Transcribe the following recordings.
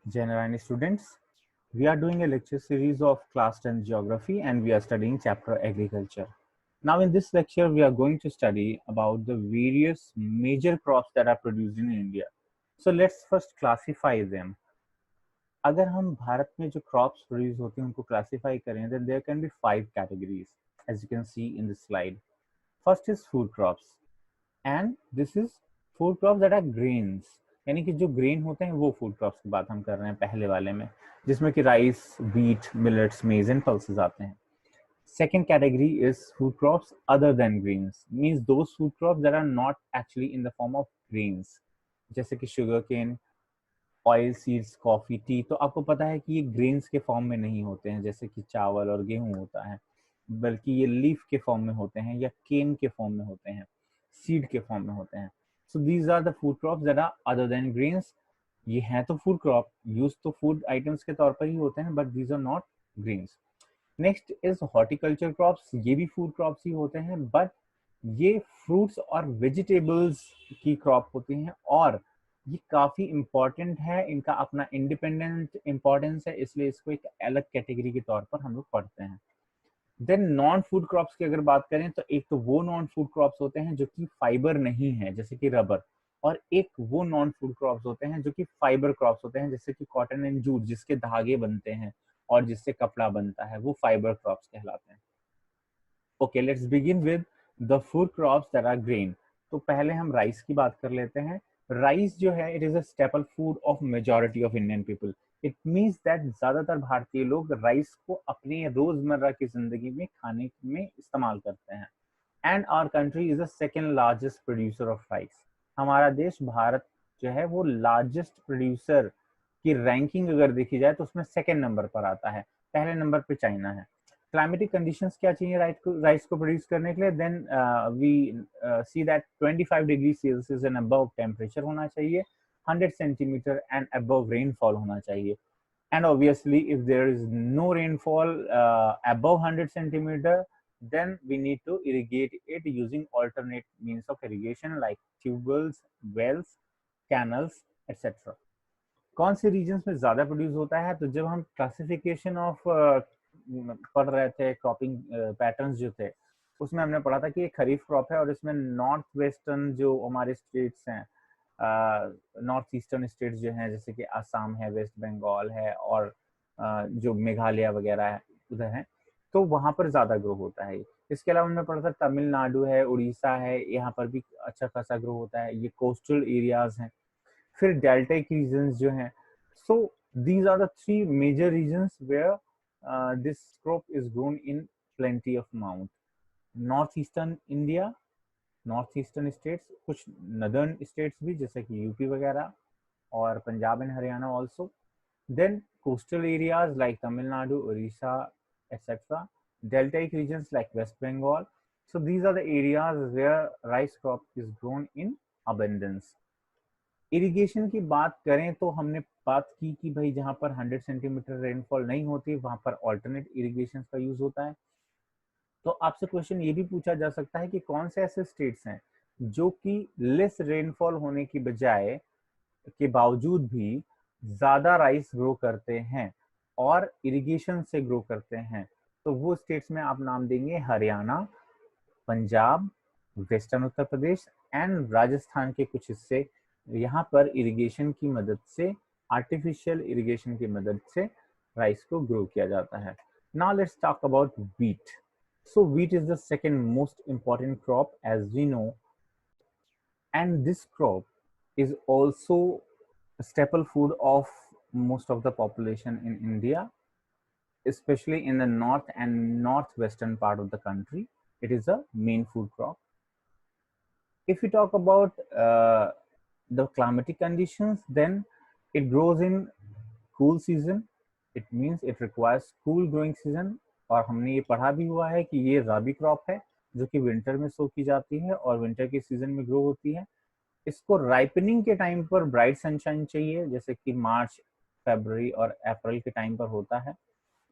January students, we are doing a lecture series of class 10 geography and we are studying chapter agriculture. Now in this lecture we are going to study about the various major crops that are produced in India. So let's first classify them. अगर हम भारत में जो crops produce होते हैं उनको classify करें then there can be 5 categories as you can see in the slide. First is food crops and this is food crops that are grains, यानी कि जो ग्रेन होते हैं वो फूड क्रॉप्स की बात हम कर रहे हैं पहले वाले में, जिसमें कि राइस, व्हीट, मिलेट्स, मेज एंड पल्सेस आते हैं. Second category is food crops other than grains, means those food crops that are not actually in the form of grains, जैसे कि sugar cane, oil seeds, coffee, tea. तो आपको पता है कि ये ग्रेन्स के फॉर्म में नहीं होते हैं जैसे कि चावल और गेहूं होता है, बल्कि ये लीफ के फॉर्म में होते हैं या केन के फॉर्म में होते हैं, सीड के फॉर्म में होते हैं. So these are the food crops that are other than grains. ये हैं तो फूड क्रॉप, यूज तो फूड आइटम्स के तौर पर ही होते हैं, but these are not grains. Next is horticulture crops. ये भी फूड क्रॉप्स ही होते हैं, बट ये फ्रूट्स और वेजिटेबल्स की क्रॉप होती हैं और ये काफी इंपॉर्टेंट है, इनका अपना इंडिपेंडेंट इंपॉर्टेंस है, इसलिए इसको एक अलग कैटेगरी के तौर पर हम लोग पढ़ते हैं. देन नॉन फूड क्रॉप्स की अगर बात करें तो एक तो वो नॉन फूड क्रॉप्स होते हैं जो कि फाइबर नहीं है जैसे कि रबर, और एक वो नॉन फूड क्रॉप्स होते हैं जो कि फाइबर क्रॉप्स होते हैं जैसे कि कॉटन एंड जूट, जिसके धागे बनते हैं और जिससे कपड़ा बनता है, वो फाइबर क्रॉप्स कहलाते हैं. Okay, let's begin with the food crops that are grain. तो पहले हम राइस की बात कर लेते हैं. राइस जो है it is a staple food of majority of Indian people. It means that ज्यादातर भारतीय लोग राइस को अपने रोजमर्रा की जिंदगी में खाने में इस्तेमाल करते हैं. And our country is the second largest producer of rice. हमारा देश भारत जो है वो लार्जेस्ट प्रोड्यूसर की रैंकिंग अगर देखी जाए तो उसमें सेकेंड नंबर पर आता है, पहले नंबर पे चाइना है. क्लाइमेटिक कंडीशंस क्या चाहिए राइस को प्रोड्यूस करने के लिए? Then we see that 25 degree Celsius and above temperature होना चाहिए, 100 सेंटीमीटर एंड अबव रेनफॉल होना चाहिए. And obviously if there is no rainfall above 100 centimeter, then we need to irrigate it using alternate means of irrigation like tubewells, wells, canals, etc. कौन से regions में ज्यादा produce होता है? तो जब हम क्लासिफिकेशन ऑफ पढ़ रहे थे, क्रॉपिंग पैटर्न्स जो थे, उसमें हमने पढ़ा था कि ये खरीफ क्रॉप है और इसमें नॉर्थ वेस्टर्न जो हमारे स्टेट्स हैं, नॉर्थ ईस्टर्न स्टेट्स जो हैं जैसे कि असम है, वेस्ट बंगाल है और जो मेघालय वगैरह है उधर है, तो वहां पर ज्यादा ग्रो होता है. इसके अलावा हमने पढ़ा था तमिलनाडु है, उड़ीसा है, यहाँ पर भी अच्छा खासा ग्रो होता है. ये कोस्टल एरियाज हैं. फिर डेल्टाइक रीजन्स जो हैं. So these are the three major regions where this crop is grown in plenty of amount. North eastern India, north eastern states, कुछ नदर्न स्टेट्स भी जैसे कि यूपी वगैरह और Punjab and Haryana also. Then coastal areas like Tamil Nadu, Orissa, etc. Deltaic regions like West Bengal. So these are the areas where rice crop is grown in abundance. Irrigation की बात करें तो हमने बात की कि भाई जहां पर 100 सेंटीमीटर रेनफॉल नहीं होती वहां पर ऑल्टरनेट इरिगेशन का यूज होता है. तो आपसे क्वेश्चन ये भी पूछा जा सकता है कि कौन से ऐसे स्टेट्स हैं जो कि लेस रेनफॉल होने की बजाय के बावजूद भी ज्यादा राइस ग्रो करते हैं और इरिगेशन से ग्रो करते हैं. तो वो स्टेट्स में आप नाम देंगे Haryana, Punjab, western Uttar Pradesh and Rajasthan के कुछ हिस्से. यहाँ पर इरिगेशन की मदद से, आर्टिफिशियल इरिगेशन की मदद से राइस को ग्रो किया जाता है. Now let's talk about wheat. So wheat is the second most important crop as we know, and this crop is also a staple food of most of the population in India, especially in the north and northwestern part of the country. It is a main food crop. If we talk about the climatic conditions, then it grows in cool season. It means it requires cool growing season. और हमने ये पढ़ा भी हुआ है कि ये राबी crop है जो कि विंटर में सो की जाती है और विंटर के सीजन में ग्रो होती है. इसको राइपनिंग के टाइम पर ब्राइट सनशाइन चाहिए जैसे कि मार्च, फरवरी और अप्रैल के टाइम पर होता है.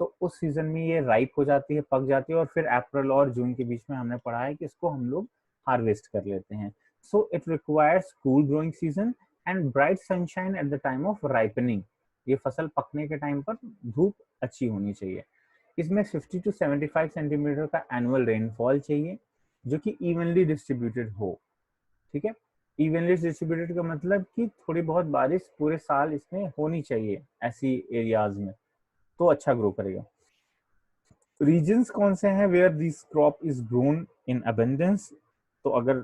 तो उस सीजन में ये राइप हो जाती है, पक जाती है और फिर अप्रैल और जून के बीच में हमने पढ़ा है कि इसको हम लोग हार्वेस्ट कर लेते हैं. So it requires cool growing season and bright sunshine at the time of ripening. ये फसल पकने के टाइम पर धूप अच्छी होनी चाहिए। इसमें 50 to 75 सेंटीमीटर का एनुअल रेनफॉल चाहिए जो कि इवनली डिस्ट्रीब्यूटेड हो। ठीक है, इवनली डिस्ट्रीब्यूटेड का मतलब कि थोड़ी बहुत बारिश पूरे साल इसमें होनी चाहिए ऐसी एरियाज में, तो अच्छा ग्रो करेगा। रीजन्स कौन से हैं where this crop is grown in abundance? तो अगर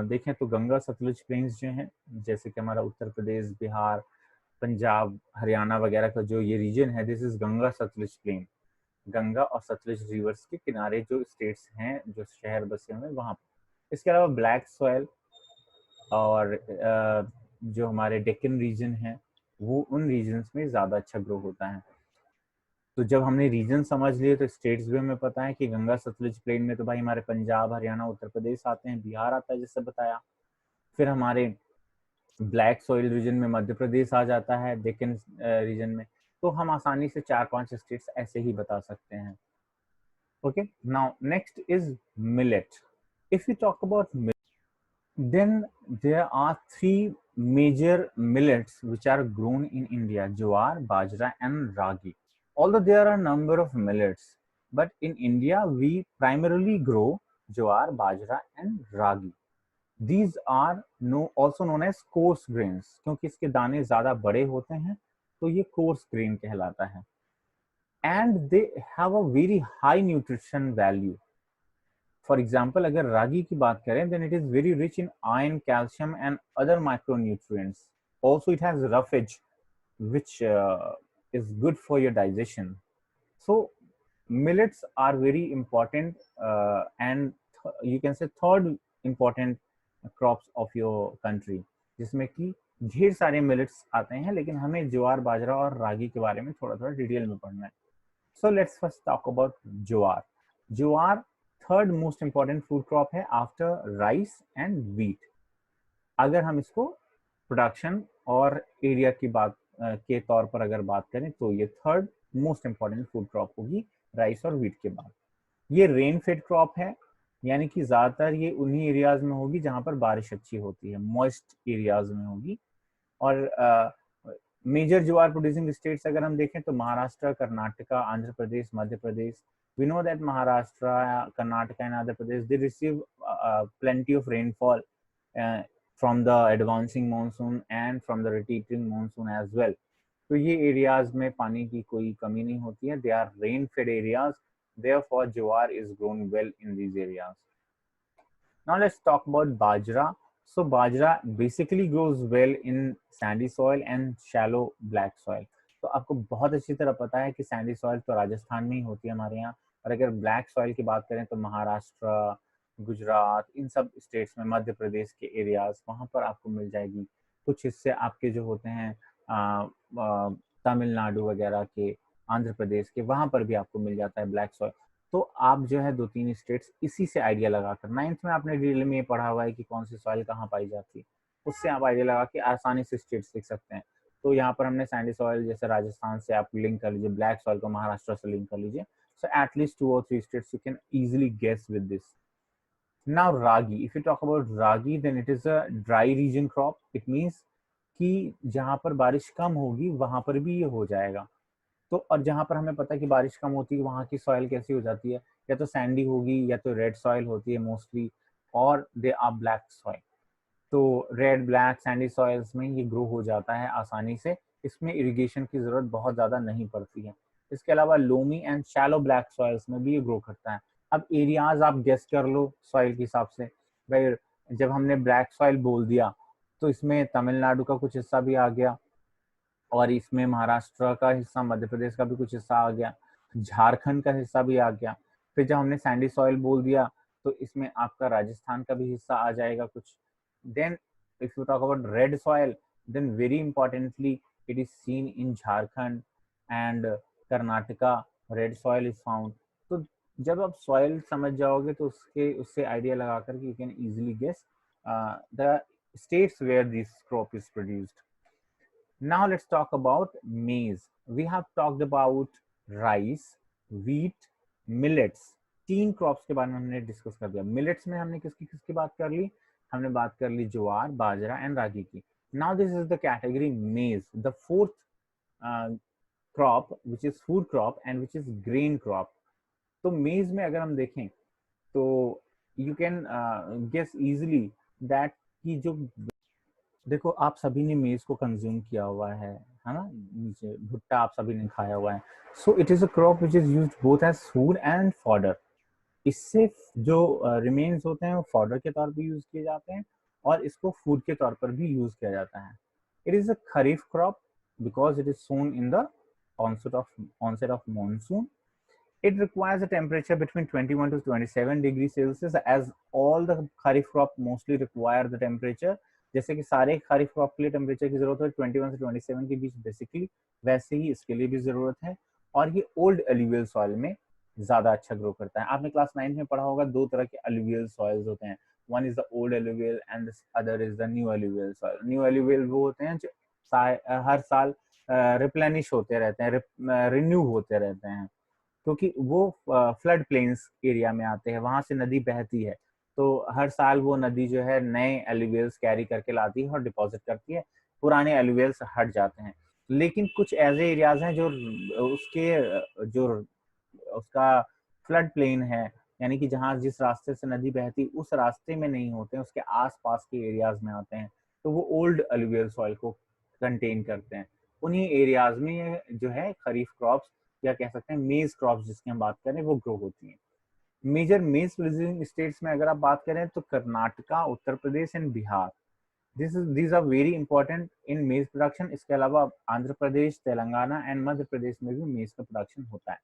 देखें तो गंगा सतलुज प्लेन्स जो हैं, जैसे कि हमारा उत्तर प्रदेश, बिहार, पंजाब, हरियाणा वगैरह का जो ये रीजन है, this is Ganga Sutlej plain. Ganga और सतलुज रिवर्स के किनारे जो स्टेट्स हैं, जो शहर बसे हुए हैं वहाँ पर। इसके अलावा ब्लैक सॉयल और जो हमारे डेक्कन रीजन है वो उन रीजन्स में ज़्यादा अच्छा ग्रो होता है। तो जब हमने रीजन समझ लिए तो स्टेट्स भी हमें पता है कि गंगा सतलुज प्लेन में तो भाई हमारे पंजाब, हरियाणा, उत्तर प्रदेश आते हैं, बिहार आता है जैसे बताया। फिर हमारे ब्लैक सॉइल रीजन में मध्य प्रदेश आ जाता है, डेक्कन रीजन में। तो हम आसानी से 4-5 स्टेट्स ऐसे ही बता सकते हैं। Okay, now next is millet. If you talk about then there are three major millets which are grown in India: jowar, bajra and ragi. Although there are a number of millets, but in India we primarily grow jowar, bajra and ragi. These are also known as coarse grains, क्योंकि इसके दाने ज़्यादा बड़े होते हैं तो ये coarse grain कहलाता है। And they have a very high nutrition value. For example अगर रागी की बात करें then it is very rich in iron, calcium and other micronutrients. Also it has roughage which is good for your digestion. So millets are very important and you can say third important crops of your country, जिसमें कि ढेर सारे millets आते हैं, लेकिन हमें ज्वार, बाजरा और रागी के बारे में थोड़ा थोड़ा डिटेल में पढ़ना है। So let's first talk about jowar. Jowar third most important food crop है आफ्टर राइस एंड व्हीट। अगर हम इसको प्रोडक्शन और एरिया की बात के तौर पर अगर बात करें तो ये third most important food crop होगी राइस और व्हीट के बाद। ये रेन फेड क्रॉप है, यानी कि ज्यादातर ये उन्हीं एरियाज में होगी जहां पर बारिश अच्छी होती है, मॉइस्ट एरियाज में होगी। और मेजर ज्वार प्रोड्यूसिंग स्टेट्स अगर हम देखें तो Maharashtra, Karnataka, Andhra Pradesh, Madhya Pradesh. We know that Maharashtra, Karnataka and Andhra Pradesh, they receive plenty of rainfall from the advancing monsoon and from the retreating monsoon as well. तो ये एरियाज में पानी की कोई कमी नहीं होती है। They are rain fed areas, therefore jowar is grown well in these areas. Now let's talk about bajra. So bajra basically grows well in sandy soil and shallow black soil. तो आपको बहुत अच्छी तरह पता है कि सैंडी सॉइल तो राजस्थान में ही होती है हमारे यहाँ, और अगर ब्लैक सॉइल की बात करें तो महाराष्ट्र, गुजरात, इन सब स्टेट्स में, मध्य प्रदेश के एरियाज वहाँ पर आपको मिल जाएगी। कुछ हिस्से आपके जो होते हैं तमिलनाडु वगैरह के, आंध्र प्रदेश के, वहाँ पर भी आपको मिल जाता है ब्लैक सॉइल। तो आप जो है 2-3 स्टेट्स इसी से आइडिया लगाकर, 9th में आपने डिटेल में ये पढ़ा हुआ है कि कौन सी सॉइल कहाँ पाई जाती है, उससे आप आइडिया लगा के आसानी से स्टेट्स लिख सकते हैं। तो यहाँ पर हमने सैंडी सॉइल जैसे राजस्थान से आप लिंक कर लीजिए, ब्लैक सॉइल को महाराष्ट्र से लिंक कर लीजिए। So at least 2 or 3 states you can easily guess with this. Now ragi, if you talk about ragi then it is a dry region crop. It means कि जहाँ पर बारिश कम होगी वहां पर भी ये हो जाएगा। तो और जहाँ पर हमें पता है कि बारिश कम होती है वहाँ की सॉइल कैसी हो जाती है, या तो सैंडी होगी या तो रेड सॉइल होती है मोस्टली, और दे आर ब्लैक सॉइल। तो रेड, ब्लैक, सैंडी सॉइल्स में ये ग्रो हो जाता है आसानी से, इसमें इरिगेशन की जरूरत बहुत ज्यादा नहीं पड़ती है। इसके अलावा loamy and shallow black soils में भी ये ग्रो करता है। अब एरियाज आप गेस कर लो सॉइल के हिसाब से। भाई जब हमने ब्लैक सॉइल बोल दिया तो इसमें तमिलनाडु का कुछ हिस्सा भी आ गया, और इसमें महाराष्ट्र का हिस्सा, मध्य प्रदेश का भी कुछ हिस्सा आ गया, झारखंड का हिस्सा भी आ गया। फिर जब हमने सैंडी सॉइल बोल दिया तो इसमें आपका राजस्थान का भी हिस्सा आ जाएगा कुछ। Then if you talk about red soil then very importantly it is seen in Jharkhand and Karnataka, red soil is found. तो जब आप सॉइल समझ जाओगे तो उससे आइडिया लगा करके you can easily guess the states where this crop is produced. Now let's talk about maize. We have talked about rice, wheat, millets. 3 crops के बारे में हमने डिस्कस कर दिया। मिलेट्स में हमने किसकी किसकी बात कर ली? हमने बात कर ली ज्वार, बाजरा एंड रागी की। Now this is the category maize, the fourth crop which is food crop and which is grain crop. तो मेज में अगर हम देखें तो you can guess easily that कि जो, देखो आप सभी ने मेज को कंज्यूम किया हुआ है ना, नीचे भुट्टा आप सभी ने खाया हुआ है। So it is a crop which is use both as food and fodder. इससे जो रिमेन्स होते हैं वो फॉडर के तौर पर यूज किए जाते हैं और इसको फूड के तौर पर भी यूज किया जाता है। It is a kharif crop because it is sown in the onset of monsoon. It requires a temperature between 21 to 27 degrees Celsius, as all the kharif crop mostly require the temperature. जैसे कि सारे खरीफ crop के लिए temperature की जरूरत है 21 से 27 के बीच बेसिकली, वैसे ही इसके लिए भी जरूरत है। और ये ओल्ड एल्यूवियल सॉइल में ज्यादा अच्छा ग्रो करता है। आपने क्लास 9 में पढ़ा होगा दो तरह के एल्यूवियल सॉइल्स होते हैं, one is the old alluvial and the other is the new alluvial soil. New alluvial वो होते हैं जो हर साल रिप्लेनिश होते रहते हैं, रिन्यू होते रहते हैं, क्योंकि वो फ्लड प्लेन्स एरिया में आते हैं, वहां से नदी बहती है, तो हर साल वो नदी जो है नए एलुवियल्स कैरी करके लाती है और डिपॉजिट करती है, पुराने एलुवियल्स हट जाते हैं। लेकिन कुछ ऐसे एरियाज हैं जो उसके जो उसका फ्लड प्लेन है, यानी कि जहाँ जिस रास्ते से नदी बहती उस रास्ते में नहीं होते हैं, उसके आसपास के एरियाज में आते हैं, तो वो ओल्ड एलुवियल सॉइल को कंटेन करते हैं। उन्हीं एरियाज में जो है खरीफ क्रॉप्स या कह सकते हैं मेज क्रॉप्स जिसकी हम बात करें वो ग्रो होती हैं। मेजर मेज प्रोड्यूसिंग स्टेट्स में अगर आप बात करें तो Karnataka, Uttar Pradesh and Bihar, these are very important in maize production। इसके अलावा आंध्र प्रदेश, तेलंगाना एंड मध्य प्रदेश में भी मेज का प्रोडक्शन होता है।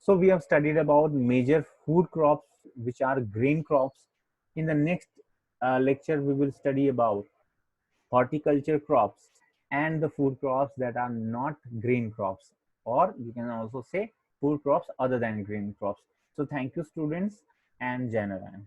So we have studied about major food crops which are grain crops. In the next lecture we will study about horticulture crops and the food crops that are not grain crops, or you can also say food crops other than grain crops. So thank you students and Jai Narayan.